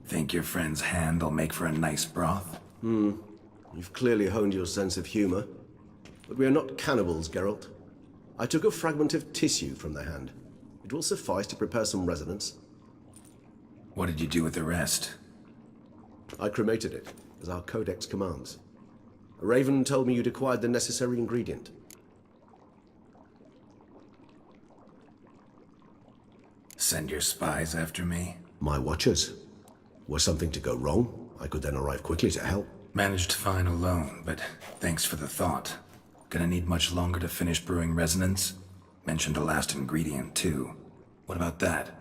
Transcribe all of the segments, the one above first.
Think your friend's hand'll make for a nice broth? You've clearly honed your sense of humor. But we are not cannibals, Geralt. I took a fragment of tissue from the hand. It will suffice to prepare some resonance. What did you do with the rest? I cremated it, as our codex commands. A raven told me you'd acquired the necessary ingredient. Send your spies after me? My watchers. Were something to go wrong, I could then arrive quickly to help. Managed fine alone, but thanks for the thought. Gonna need much longer to finish brewing resonance? Mentioned a last ingredient, too. What about that?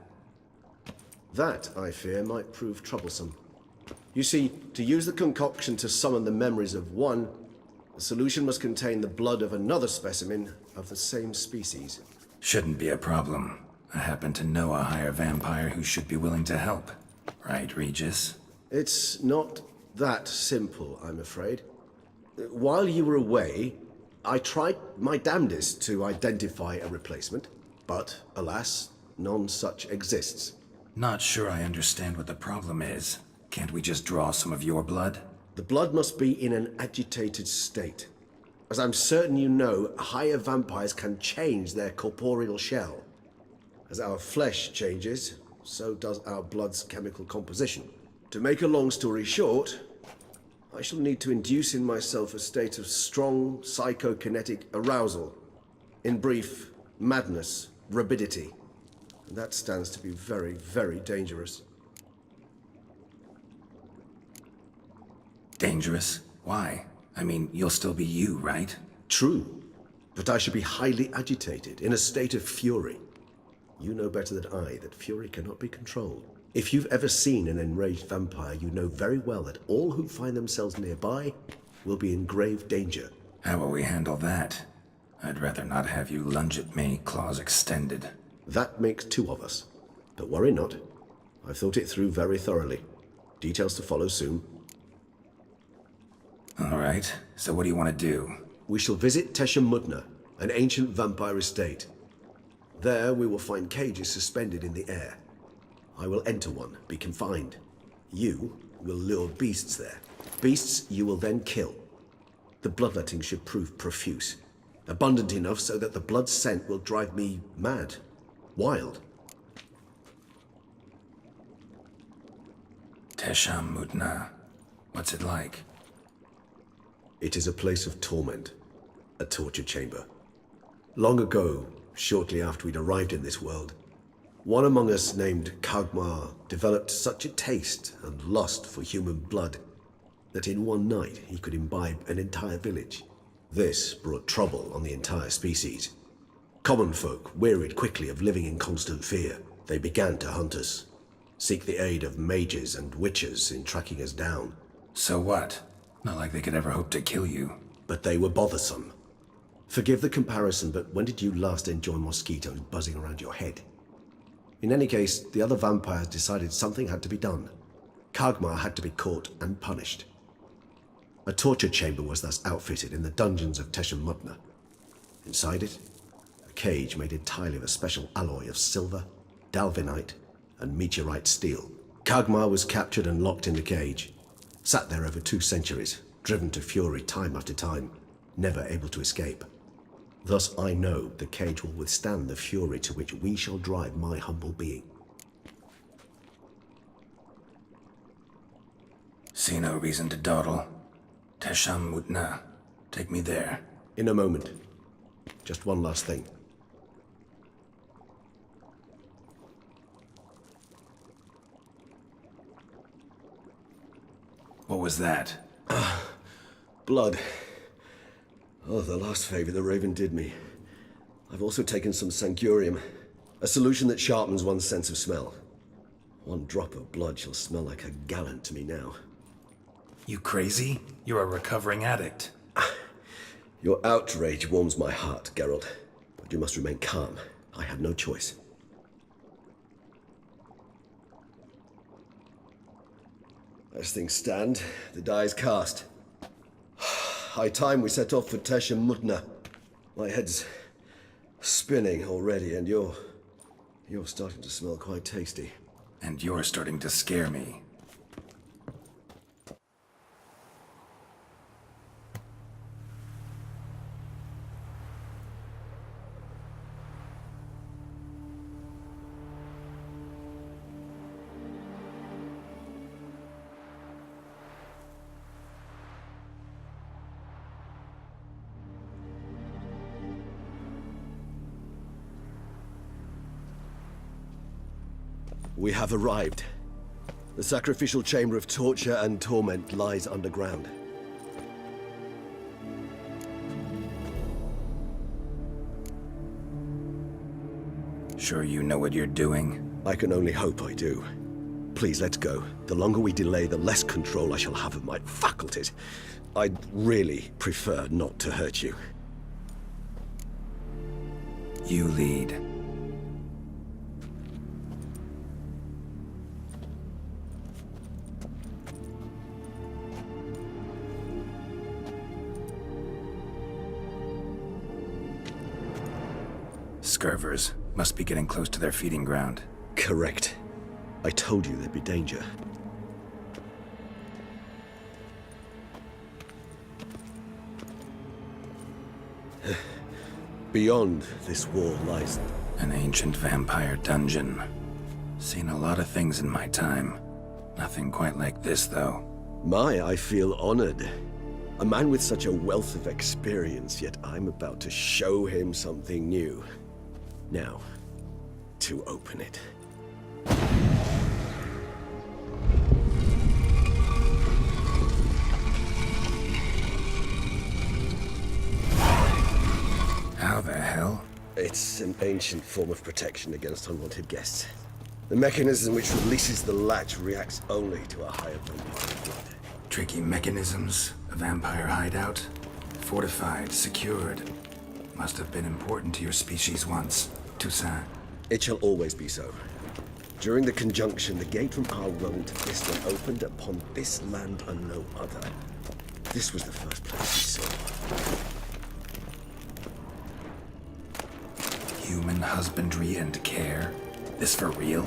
That, I fear, might prove troublesome. You see, to use the concoction to summon the memories of one, the solution must contain the blood of another specimen of the same species. Shouldn't be a problem. I happen to know a higher vampire who should be willing to help. Right, Regis? It's not that simple, I'm afraid. While you were away, I tried my damnedest to identify a replacement, but alas, none such exists. Not sure I understand what the problem is. Can't we just draw some of your blood? The blood must be in an agitated state. As I'm certain you know, higher vampires can change their corporeal shell. As our flesh changes, so does our blood's chemical composition. To make a long story short, I shall need to induce in myself a state of strong psychokinetic arousal. In brief, madness, rabidity. And that stands to be very, very dangerous. Dangerous? Why? I mean, you'll still be you, right? True, but I should be highly agitated, in a state of fury. You know better than I that fury cannot be controlled. If you've ever seen an enraged vampire, you know very well that all who find themselves nearby will be in grave danger. How will we handle that? I'd rather not have you lunge at me, claws extended. That makes two of us. But worry not. I've thought it through very thoroughly. Details to follow soon. All right, so what do you want to do? We shall visit Teshamudna, an ancient vampire estate. There we will find cages suspended in the air. I will enter one, be confined. You will lure beasts there. Beasts you will then kill. The bloodletting should prove profuse. Abundant enough so that the blood scent will drive me mad. Wild. Teshamudna. What's it like? It is a place of torment. A torture chamber. Long ago, shortly after we'd arrived in this world, one among us named Kagmar developed such a taste and lust for human blood that in one night he could imbibe an entire village. This brought trouble on the entire species. Common folk wearied quickly of living in constant fear. They began to hunt us, seek the aid of mages and witches in tracking us down. So what? Not like they could ever hope to kill you. But they were bothersome. Forgive the comparison, but when did you last enjoy mosquitoes buzzing around your head? In any case, the other vampires decided something had to be done. Kagmar had to be caught and punished. A torture chamber was thus outfitted in the dungeons of Teshamudna. Inside it, a cage made entirely of a special alloy of silver, dalvinite, and meteorite steel. Kagmar was captured and locked in the cage. Sat there over 2 centuries, driven to fury time after time, never able to escape. Thus I know the cage will withstand the fury to which we shall drive my humble being. See no reason to dawdle. Teshamudna. Take me there. In a moment. Just one last thing. What was that? Blood. Oh, the last favor the Raven did me. I've also taken some Sancurium, a solution that sharpens one's sense of smell. One drop of blood shall smell like a gallon to me now. You crazy? You're a recovering addict. Your outrage warms my heart, Geralt. But you must remain calm. I had no choice. As things stand, the die is cast. High time we set off for Teshamudna. My head's spinning already, and you're starting to smell quite tasty. And you're starting to scare me. We have arrived. The sacrificial chamber of torture and torment lies underground. Sure you know what you're doing? I can only hope I do. Please, let's go. The longer we delay, the less control I shall have of my faculties. I'd really prefer not to hurt you. You lead. Scurvers must be getting close to their feeding ground. Correct. I told you there'd be danger. Beyond this wall lies... An ancient vampire dungeon. Seen a lot of things in my time. Nothing quite like this, though. I feel honored. A man with such a wealth of experience, yet I'm about to show him something new. Now, to open it. How the hell? It's an ancient form of protection against unwanted guests. The mechanism which releases the latch reacts only to a higher vampire blood. Tricky mechanisms, a vampire hideout. Fortified, secured. Must have been important to your species once, Toussaint. It shall always be so. During the conjunction, the gate from our world to this one opened upon this land and no other. This was the first place we saw. Human husbandry and care? This for real?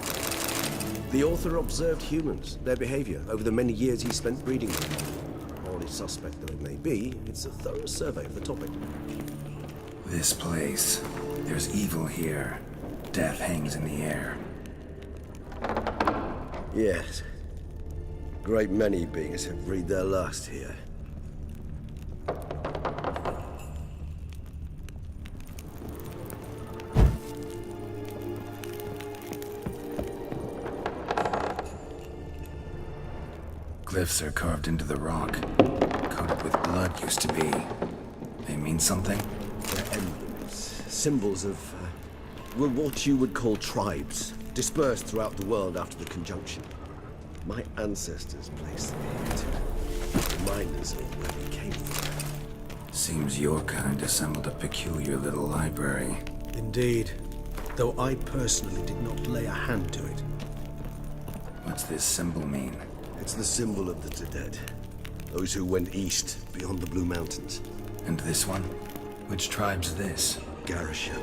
The author observed humans, their behavior, over the many years he spent breeding them. Morally suspect though it may be, it's a thorough survey of the topic. This place. There's evil here. Death hangs in the air. Yes. Great many beings have breathed their last here. Glyphs are carved into the rock. Coated with blood used to be. They mean something? They're emblems, symbols of, well, what you would call tribes, dispersed throughout the world after the conjunction. My ancestors placed them here to remind us of where we came from. Seems your kind assembled a peculiar little library. Indeed, though I personally did not lay a hand to it. What's this symbol mean? It's the symbol of the Dead, those who went east beyond the Blue Mountains. And this one? Which tribe's this? Garisham,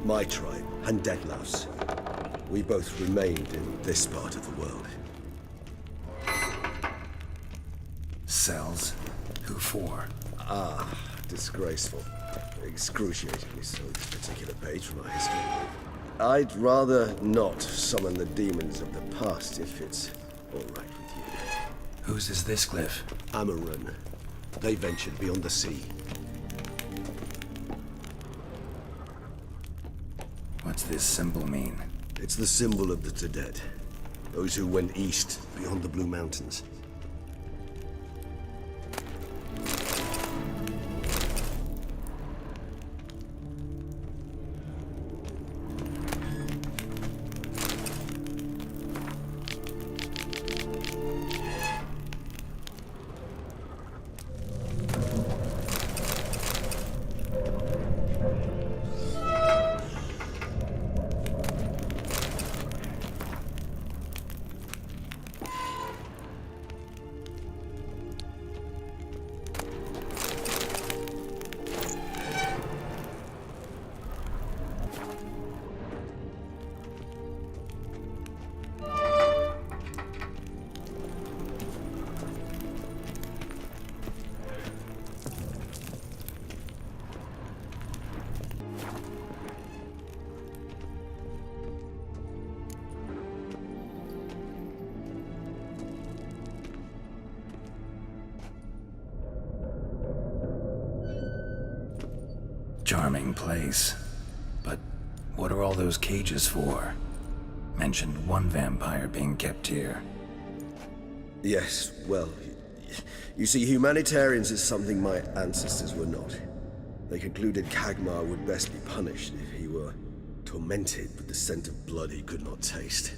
my tribe, and Deadlouse. We both remained in this part of the world. Cells? Who for? Disgraceful. Excruciatingly so, this particular page from our history. I'd rather not summon the demons of the past if it's all right with you. Whose is this glyph? Amaran. They ventured beyond the sea. What's this symbol mean? It's the symbol of the Dead, those who went east beyond the Blue Mountains. Charming place. But what are all those cages for? mentioned one vampire being kept here. Yes, well, you see, humanitarians is something my ancestors were not. They concluded Kagmar would best be punished if he were tormented with the scent of blood he could not taste.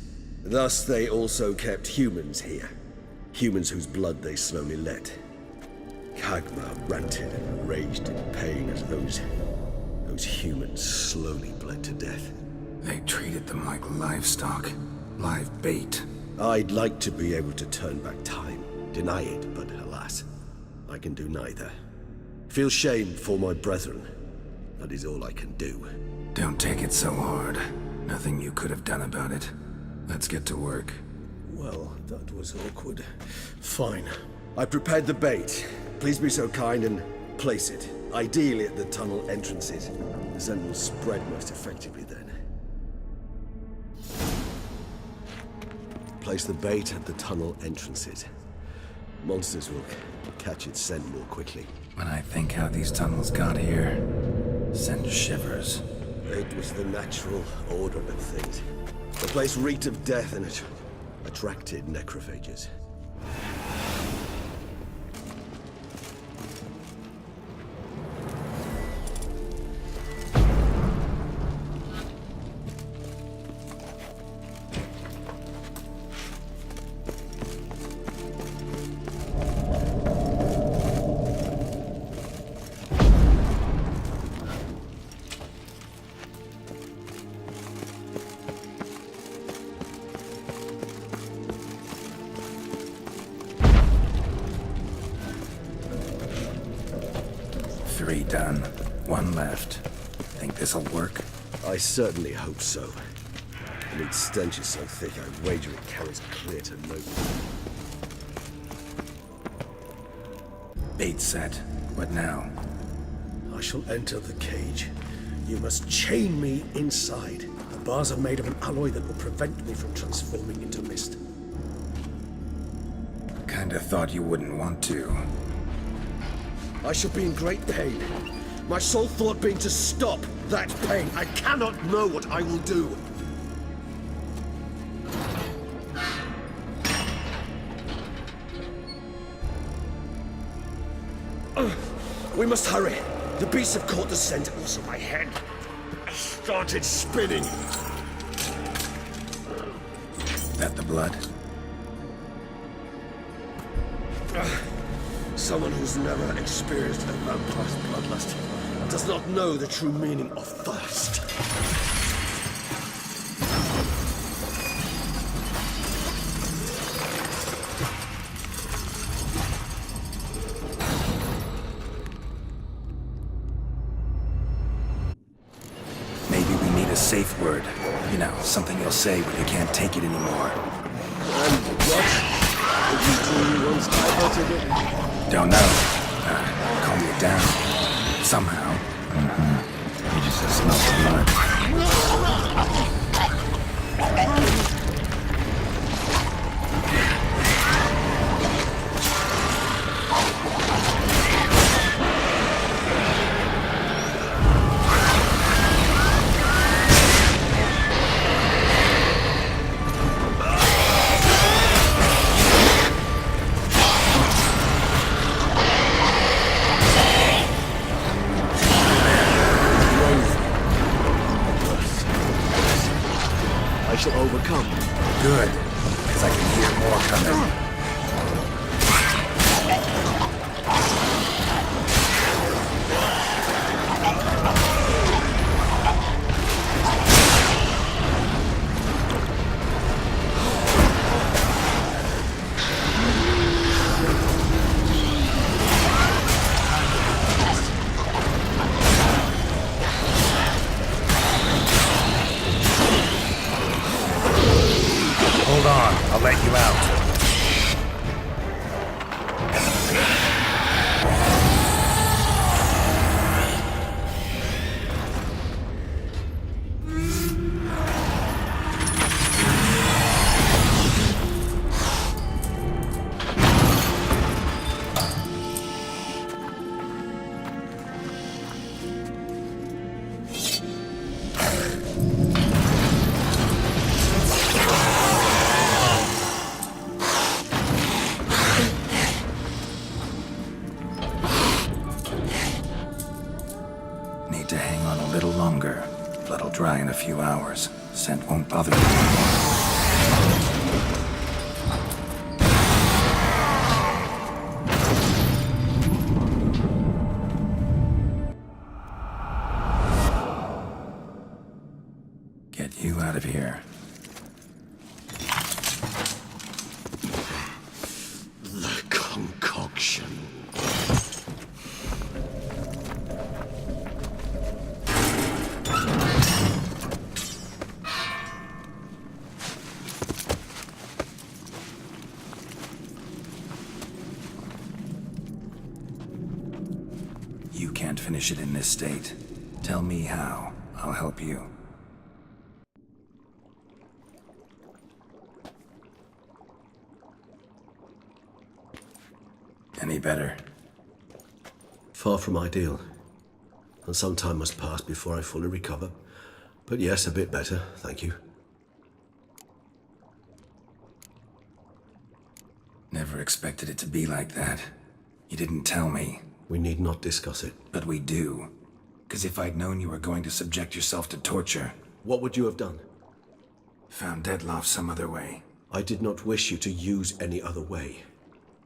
Thus, they also kept humans here. Humans whose blood they slowly let. Kagmar ranted and raged in pain as those humans slowly bled to death. They treated them like livestock, live bait. I'd like to be able to turn back time, deny it, but alas, I can do neither. Feel shame for my brethren. That is all I can do. Don't take it so hard. Nothing you could have done about it. Let's get to work. Well, that was awkward. Fine. I prepared the bait. Please be so kind and place it. Ideally at the tunnel entrances. The scent will spread most effectively then. Place the bait at the tunnel entrances. Monsters will catch its scent more quickly. When I think how these tunnels got here, send shivers. It was the natural order of things. The place reeked of death and it attracted necrophages. Three done. One left. Think this'll work? I certainly hope so. And its stench is so thick, I wager it carries clear to nowhere. Bait set. What now? I shall enter the cage. You must chain me inside. The bars are made of an alloy that will prevent me from transforming into mist. Kinda thought you wouldn't want to. I shall be in great pain. My sole thought being to stop that pain. I cannot know what I will do. We must hurry. The beasts have caught the scent, also my head started spinning. That the blood? Someone who's never experienced a vampire's bloodlust does not know the true meaning of thirst. Maybe we need a safe word. You know, something you'll say when you can't take it anymore. And what? Did you two once diverted it? Don't know. Calm you down. Somehow. You just smell the blood. I shall overcome. Good, because I can hear more coming. need to hang on a little longer. Blood'll dry in a few hours. Scent won't bother you anymore. Get you out of here. The concoction. You can't finish it in this state. Tell me how. I'll help you. Any better? Far from ideal. And some time must pass before I fully recover. But yes, a bit better, thank you. Never expected it to be like that. You didn't tell me. We need not discuss it. But we do. Because if I'd known you were going to subject yourself to torture... What would you have done? Found Dettlaff some other way. I did not wish you to use any other way.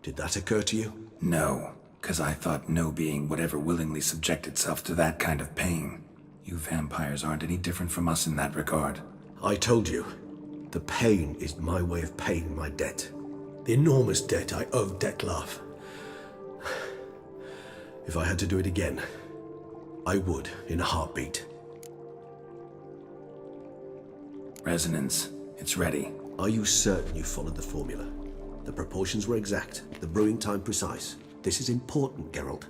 Did that occur to you? No, because I thought no being would ever willingly subject itself to that kind of pain. You vampires aren't any different from us in that regard. I told you, the pain is my way of paying my debt. The enormous debt I owe Dettlaff. If I had to do it again, I would in a heartbeat. Resonance. It's ready. Are you certain you followed the formula? The proportions were exact, the brewing time precise. This is important, Geralt.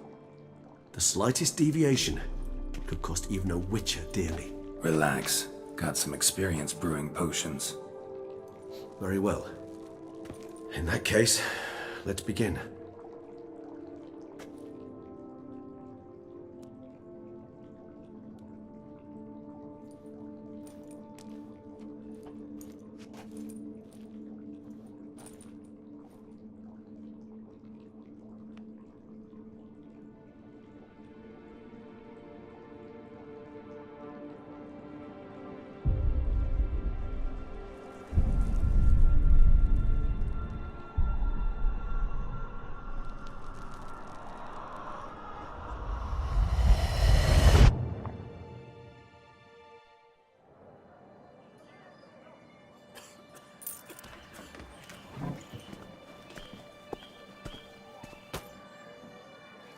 The slightest deviation could cost even a witcher dearly. Relax. Got some experience brewing potions. Very well. In that case, let's begin.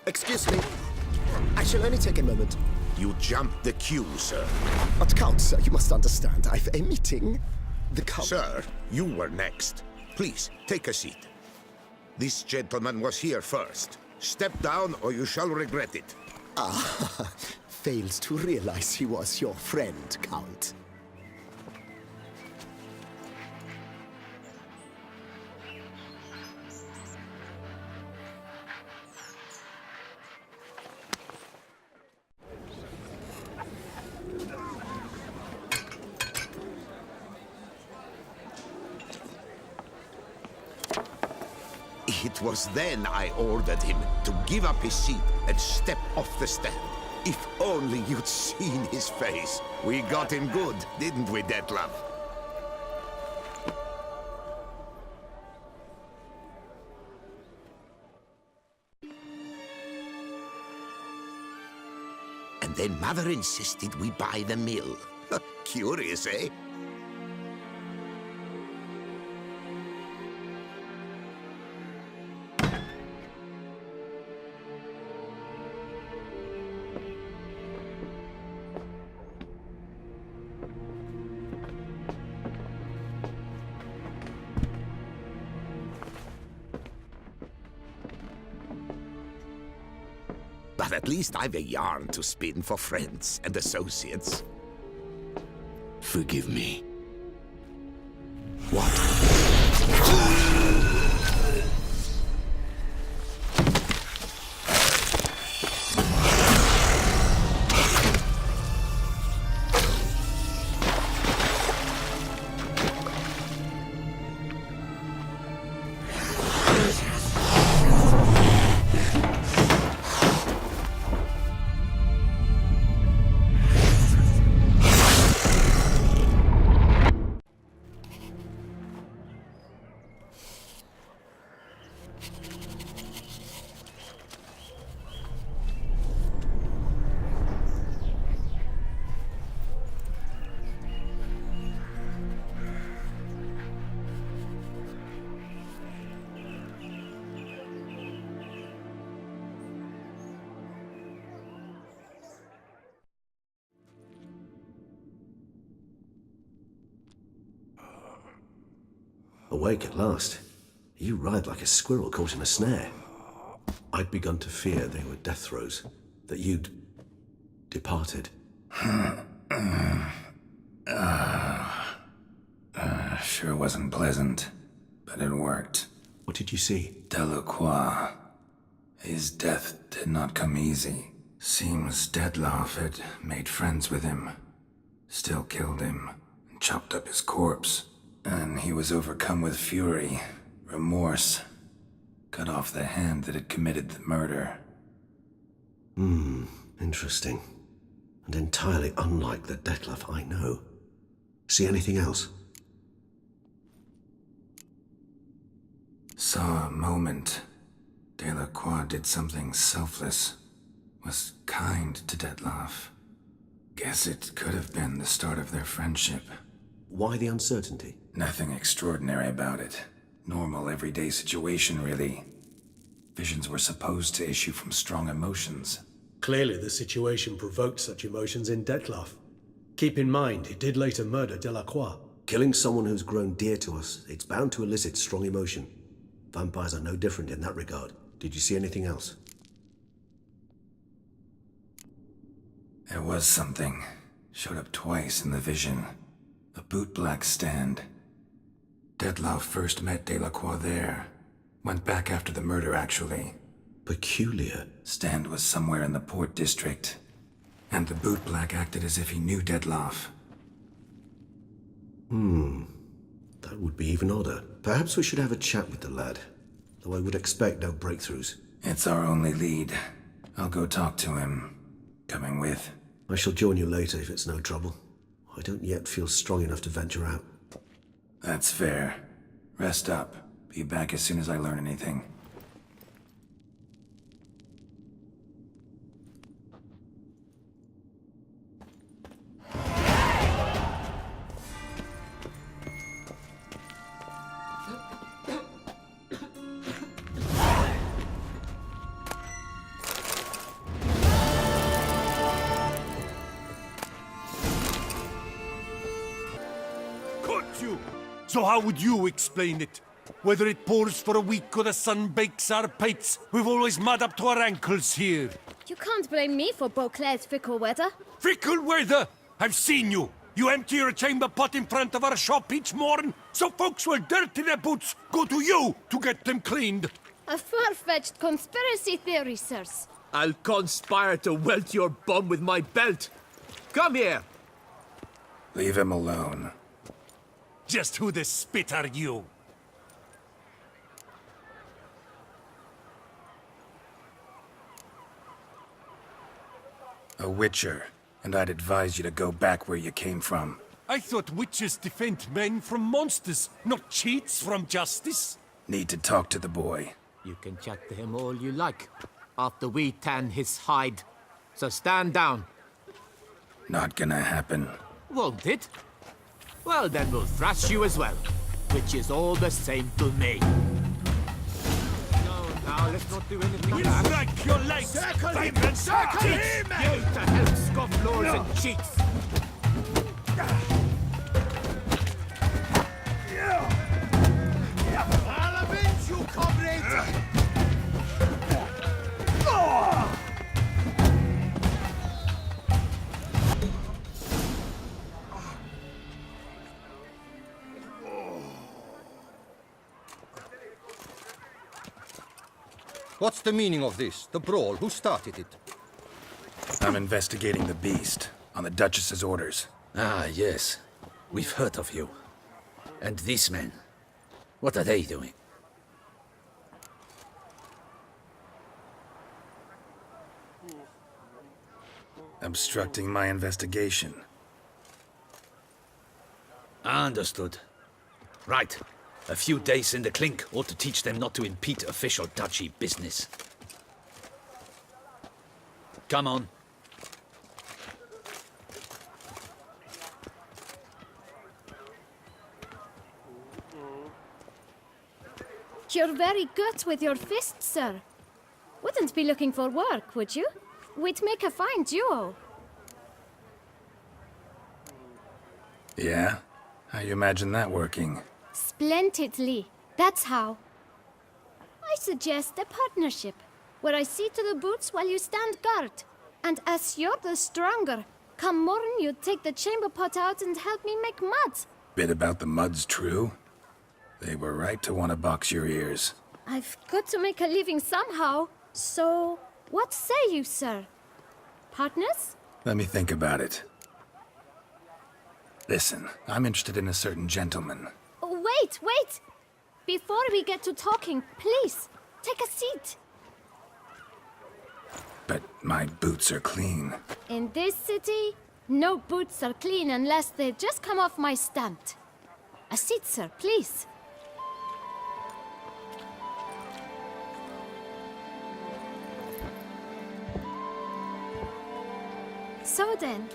Excuse me. I shall only take a moment. You jumped the queue, sir. But Count, sir, you must understand. I've a meeting. The Count... Sir, you were next. Please, take a seat. This gentleman was here first. Step down or you shall regret it. Ah, fails to realize he was your friend, Count. It was then I ordered him to give up his seat and step off the stand. If only you'd seen his face. We got him good, didn't we, Dettlaff? And then Mother insisted we buy the mill. Curious, eh? But at least I've a yarn to spin for friends and associates. Forgive me. What? Awake at last. You ride like a squirrel caught in a snare. I'd begun to fear they were death throes, that you'd departed. Sure wasn't pleasant, but it worked. What did you see? Delacroix. His death did not come easy. Seems Detlaff had made friends with him, still killed him, and chopped up his corpse. And he was overcome with fury, remorse, cut off the hand that had committed the murder. Interesting. And entirely unlike the Detlaff I know. See anything else? Saw a moment. Delacroix did something selfless. Was kind to Detlaff. Guess it could have been the start of their friendship. Why the uncertainty? Nothing extraordinary about it. Normal, everyday situation, really. Visions were supposed to issue from strong emotions. Clearly the situation provoked such emotions in Detlaff. Keep in mind, he did later murder Delacroix. Killing someone who's grown dear to us, it's bound to elicit strong emotion. Vampires are no different in that regard. Did you see anything else? There was something. Showed up twice in the vision. A bootblack stand. Detlaff first met Delacroix there. Went back after the murder, actually. Peculiar. Stand was somewhere in the Port District. And the bootblack acted as if he knew Detlaff. That would be even odder. Perhaps we should have a chat with the lad. Though I would expect no breakthroughs. It's our only lead. I'll go talk to him. Coming with. I shall join you later if it's no trouble. I don't yet feel strong enough to venture out. That's fair. Rest up. Be back as soon as I learn anything. So how would you explain it? Whether it pours for a week or the sun bakes our pates, we've always mud up to our ankles here. You can't blame me for Beauclair's fickle weather. Fickle weather! I've seen you! You empty your chamber pot in front of our shop each morn, so folks will dirty their boots, go to you to get them cleaned. A far-fetched conspiracy theory, sirs. I'll conspire to welt your bum with my belt. Come here! Leave him alone. Just who the spit are you? A witcher, and I'd advise you to go back where you came from. I thought witches defend men from monsters, not cheats from justice. Need to talk to the boy. You can chat to him all you like, after we tan his hide. So stand down. Not gonna happen. Won't it? Well, then we'll thrash you as well, which is all the same to me. No, now let's not do anything We'll bad. break your legs! Circle him! Vagrant Circle teach him! You To help scofflaws and cheats! I'll avenge you, comrade! What's the meaning of this? The brawl? Who started it? I'm investigating the beast, on the Duchess's orders. Ah, yes. We've heard of you. And these men, what are they doing? Obstructing my investigation. Understood. Right. A few days in the clink ought to teach them not to impede official duchy business. Come on. You're very good with your fists, sir. Wouldn't be looking for work, would you? We'd make a fine duo. Yeah? How you imagine that working? Splendidly. That's how. I suggest a partnership, where I see to the boots while you stand guard. And as you're the stronger, come morn you take the chamber pot out and help me make mud. Bit about the mud's true? They were right to want to box your ears. I've got to make a living somehow. So, what say you, sir? Partners? Let me think about it. Listen, I'm interested in a certain gentleman. Oh, wait! Before we get to talking, please, take a seat. But my boots are clean. In this city, no boots are clean unless they just come off my stand. A seat, sir, please. So then,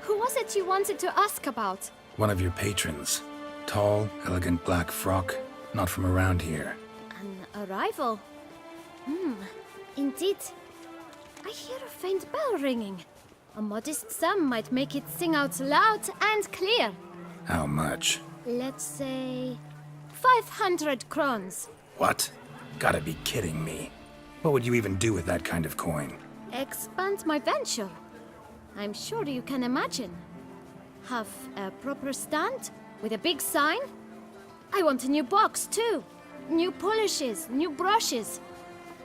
who was it you wanted to ask about? One of your patrons. Tall, elegant black frock. Not from around here. An arrival? Indeed. I hear a faint bell ringing. A modest sum might make it sing out loud and clear. How much? Let's say 500 crowns. What? Gotta be kidding me. What would you even do with that kind of coin? Expand my venture. I'm sure you can imagine. Have a proper stand with a big sign. I want a new box too. New polishes, new brushes.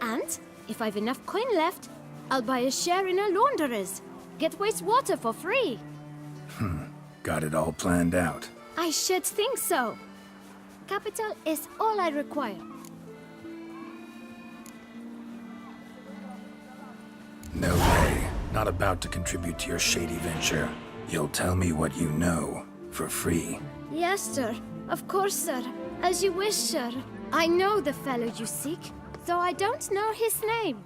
And if I've enough coin left, I'll buy a share in a launderer's. Get wastewater for free. Got it all planned out. I should think so. Capital is all I require. No way. Not about to contribute to your shady venture. You'll tell me what you know, for free. Yes, sir. Of course, sir. As you wish, sir. I know the fellow you seek, though I don't know his name.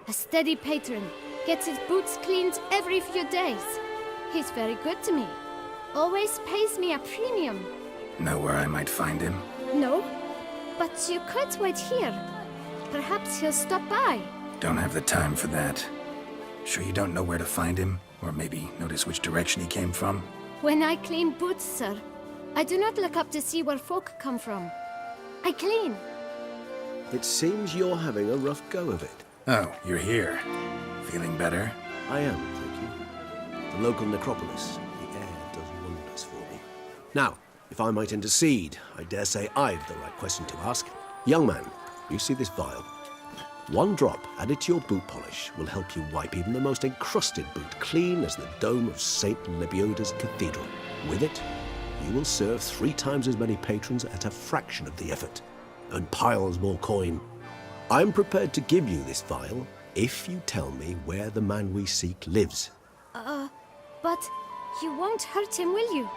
A steady patron. Gets his boots cleaned every few days. He's very good to me. Always pays me a premium. Know where I might find him? No, but you could wait here. Perhaps he'll stop by. Don't have the time for that. Sure you don't know where to find him? Or maybe notice which direction he came from? When I clean boots, sir, I do not look up to see where folk come from. I clean. It seems you're having a rough go of it. Oh, you're here. Feeling better? I am, thank you. The local necropolis. The air does wonders for me. Now, if I might intercede, I dare say I've the right question to ask. Young man, you see this vial? One drop added to your boot polish will help you wipe even the most encrusted boot clean as the dome of St. Lebioda's cathedral. With it, you will serve 3 times as many patrons at a fraction of the effort, and piles more coin. I'm prepared to give you this vial if you tell me where the man we seek lives. But you won't hurt him, will you?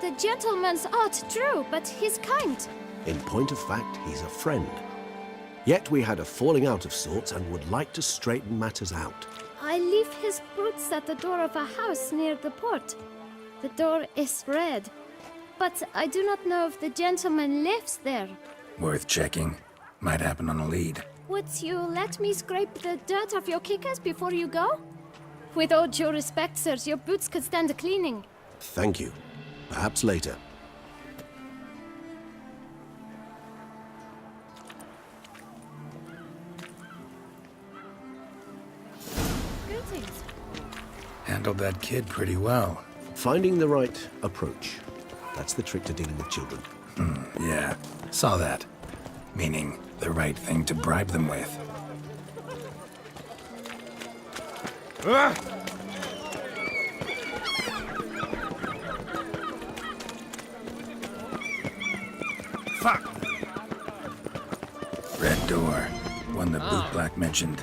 The gentleman's art, true, but he's kind. In point of fact, he's a friend. Yet we had a falling out of sorts and would like to straighten matters out. I leave his boots at the door of a house near the port. The door is red, but I do not know if the gentleman lives there. Worth checking. Might happen on a lead. Would you let me scrape the dirt off your kickers before you go? With all due respect, sirs, your boots could stand a cleaning. Thank you. Perhaps later. Greetings. Handled that kid pretty well. Finding the right approach. That's the trick to dealing with children. Yeah, saw that. Meaning, the right thing to bribe them with. Fuck! Red door. One the boot black mentioned.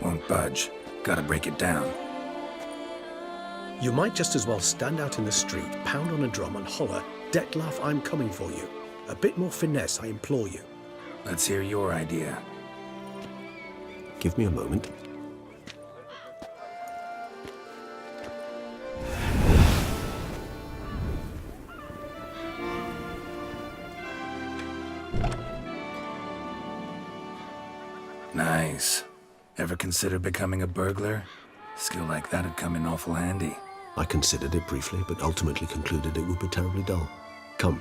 Won't budge. Gotta break it down. You might just as well stand out in the street, pound on a drum and holler, "Detlef, I'm coming for you." A bit more finesse, I implore you. Let's hear your idea. Give me a moment. Ever consider becoming a burglar? Skill like that'd come in awful handy. I considered it briefly, but ultimately concluded it would be terribly dull. Come.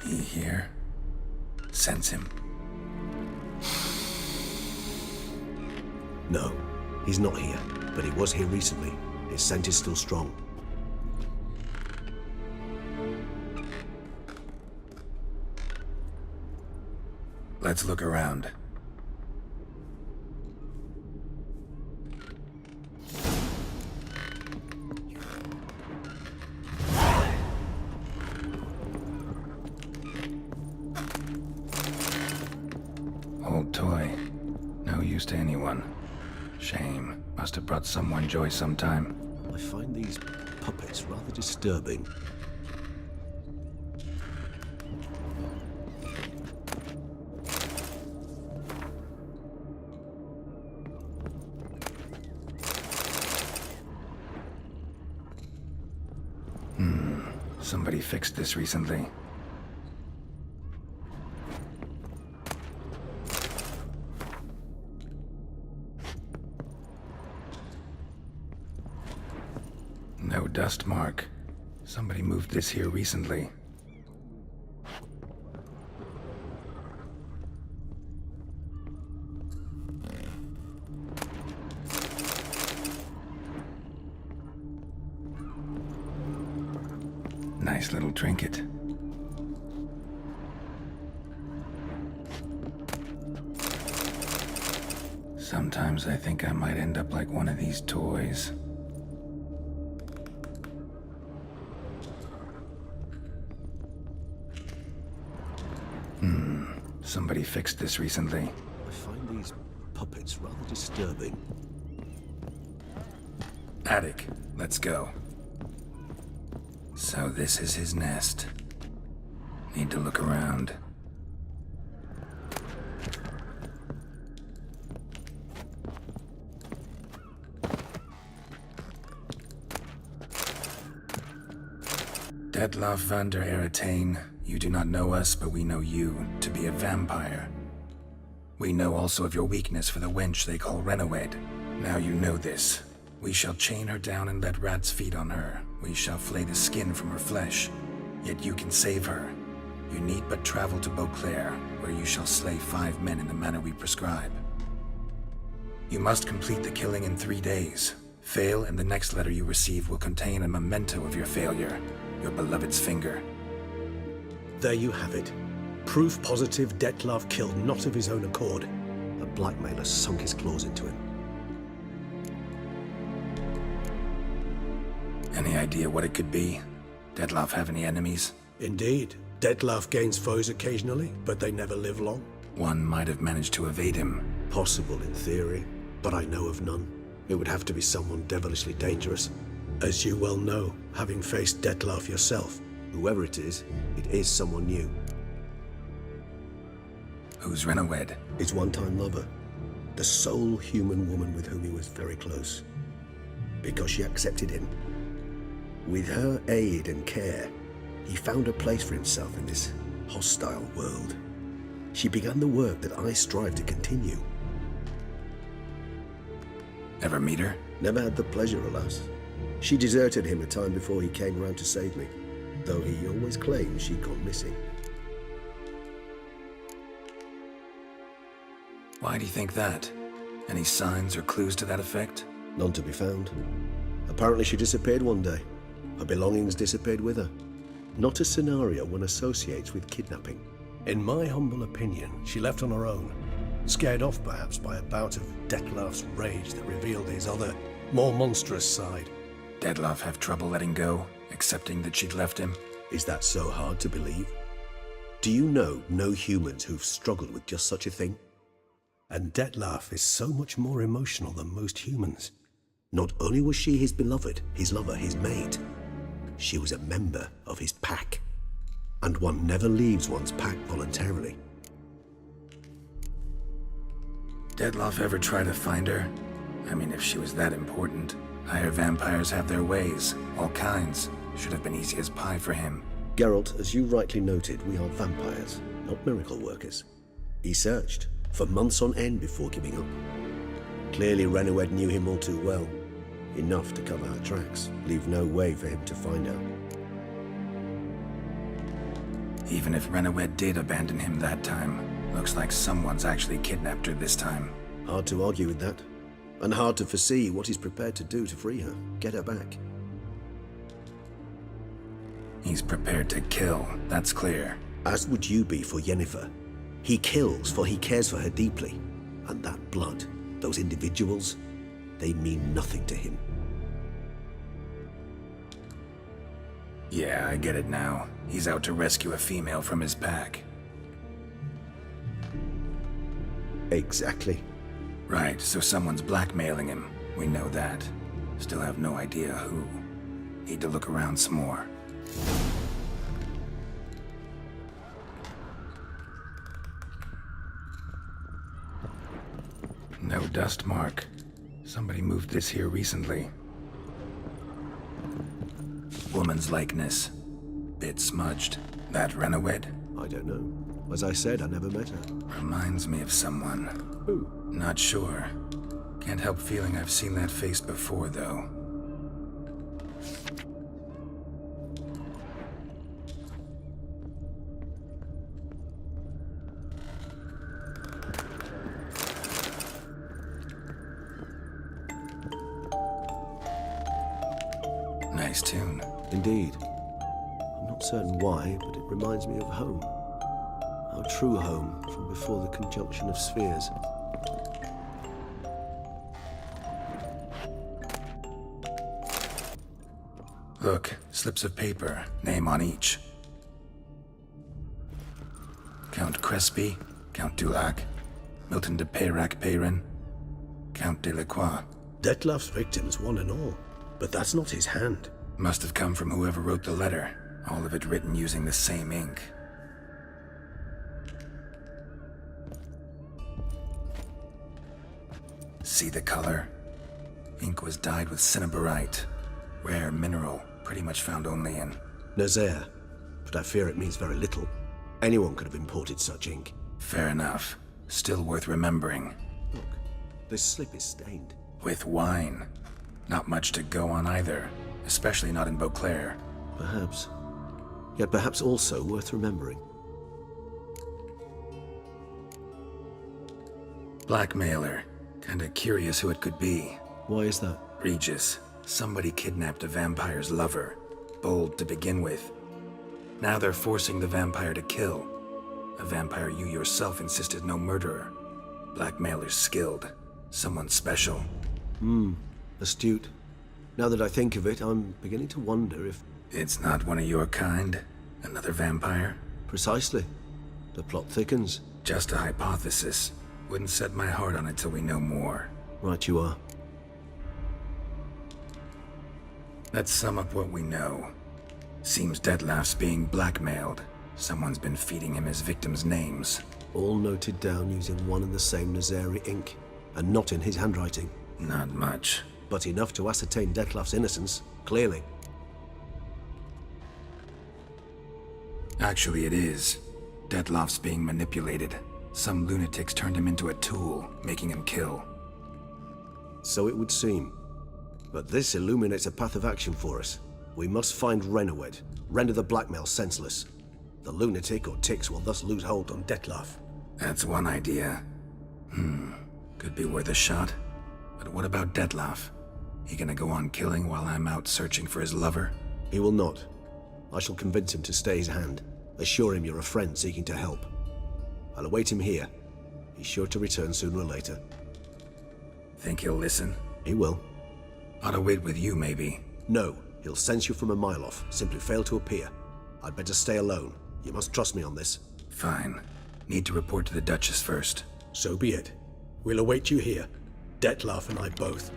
He here? Sense him. No, he's not here, but he was here recently. His scent is still strong. Let's look around. Old toy. No use to anyone. Shame. Must have brought someone joy sometime. I find these puppets rather disturbing. Somebody fixed this recently. No dust mark. Somebody moved this here recently. Nice little trinket. Sometimes I think I might end up like one of these toys. Somebody fixed this recently. I find these puppets rather disturbing. Attic, let's go. So this is his nest. Need to look around. Detlaff van der Eretain, you do not know us, but we know you to be a vampire. We know also of your weakness for the wench they call Renowed. Now you know this. We shall chain her down and let rats feed on her. We shall flay the skin from her flesh. Yet you can save her. You need but travel to Beauclair, where you shall slay 5 men in the manner we prescribe. You must complete the killing in 3 days. Fail, and the next letter you receive will contain a memento of your failure. Your beloved's finger. There you have it. Proof positive Detlaff killed not of his own accord. A blackmailer sunk his claws into him. Any idea what it could be? Detlaff have any enemies? Indeed. Detlaff gains foes occasionally, but they never live long. One might have managed to evade him. Possible in theory, but I know of none. It would have to be someone devilishly dangerous. As you well know, having faced Detlaff yourself. Whoever it is someone new. Who's Renowed? His one-time lover. The sole human woman with whom he was very close. Because she accepted him. With her aid and care, he found a place for himself in this hostile world. She began the work that I strive to continue. Ever meet her? Never had the pleasure, alas. She deserted him a time before he came around to save me, though he always claimed she'd gone missing. Why do you think that? Any signs or clues to that effect? None to be found. Apparently she disappeared one day. Her belongings disappeared with her. Not a scenario one associates with kidnapping. In my humble opinion, she left on her own. Scared off perhaps by a bout of Detlaff's rage that revealed his other, more monstrous side. Detlaff have trouble letting go, accepting that she'd left him? Is that so hard to believe? Do you know no humans who've struggled with just such a thing? And Detlaff is so much more emotional than most humans. Not only was she his beloved, his lover, his mate, She was a member of his pack. And one never leaves one's pack voluntarily. Dettlaff ever try to find her? I mean, if she was that important. Higher vampires have their ways, all kinds. Should have been easy as pie for him. Geralt, as you rightly noted, we are vampires, not miracle workers. He searched for months on end before giving up. Clearly Renoued knew him all too well. Enough to cover our tracks, leave no way for him to find out. Even if Renoued did abandon him that time, looks like someone's actually kidnapped her this time. Hard to argue with that. And hard to foresee what he's prepared to do to free her, get her back. He's prepared to kill, that's clear. As would you be for Yennefer. He kills for he cares for her deeply. And that blood, those individuals, they mean nothing to him. Yeah, I get it now. He's out to rescue a female from his pack. Exactly. Right, so someone's blackmailing him. We know that. Still have no idea who. Need to look around some more. No dust mark. Somebody moved this here recently. Woman's likeness. Bit smudged. That Renoued? I don't know. As I said, I never met her. Reminds me of someone. Who? Not sure. Can't help feeling I've seen that face before, though. Nice tune. Indeed. I'm not certain why, but it reminds me of home. Our true home from before the conjunction of spheres. Look, slips of paper, name on each. Count Crespi, Count Dulac, Milton de Peyrac-Peyrin, Count Delacroix. Dettlaff's victims, one and all. But that's not his hand. Must have come from whoever wrote the letter. All of it written using the same ink. See the color? Ink was dyed with cinnabarite. Rare mineral, pretty much found only in... Nazaire. But I fear it means very little. Anyone could have imported such ink. Fair enough. Still worth remembering. Look, this slip is stained. With wine. Not much to go on either. Especially not in Beauclair. Perhaps. Yet perhaps also worth remembering. Blackmailer. Kinda curious who it could be. Why is that? Regis. Somebody kidnapped a vampire's lover. Bold to begin with. Now they're forcing the vampire to kill. A vampire you yourself insisted no murderer. Blackmailer's skilled. Someone special. Astute. Now that I think of it, I'm beginning to wonder if... It's not one of your kind? Another vampire? Precisely. The plot thickens. Just a hypothesis. Wouldn't set my heart on it till we know more. Right you are. Let's sum up what we know. Seems Dettlaff's being blackmailed. Someone's been feeding him his victims' names. All noted down using one and the same Nazari ink. And not in his handwriting. Not much. But enough to ascertain Dettlaff's innocence, clearly. Actually, it is. Dettlaff's being manipulated. Some lunatics turned him into a tool, making him kill. So it would seem. But this illuminates a path of action for us. We must find Renoued, render the blackmail senseless. The lunatic or ticks will thus lose hold on Dettlaff. That's one idea. Could be worth a shot. But what about Dettlaff? He gonna go on killing while I'm out searching for his lover? He will not. I shall convince him to stay his hand. Assure him you're a friend seeking to help. I'll await him here. He's sure to return sooner or later. Think he'll listen? He will. Ought to wait with you, maybe. No, he'll sense you from a mile off. Simply fail to appear. I'd better stay alone. You must trust me on this. Fine. Need to report to the Duchess first. So be it. We'll await you here. Dettlaff and I both.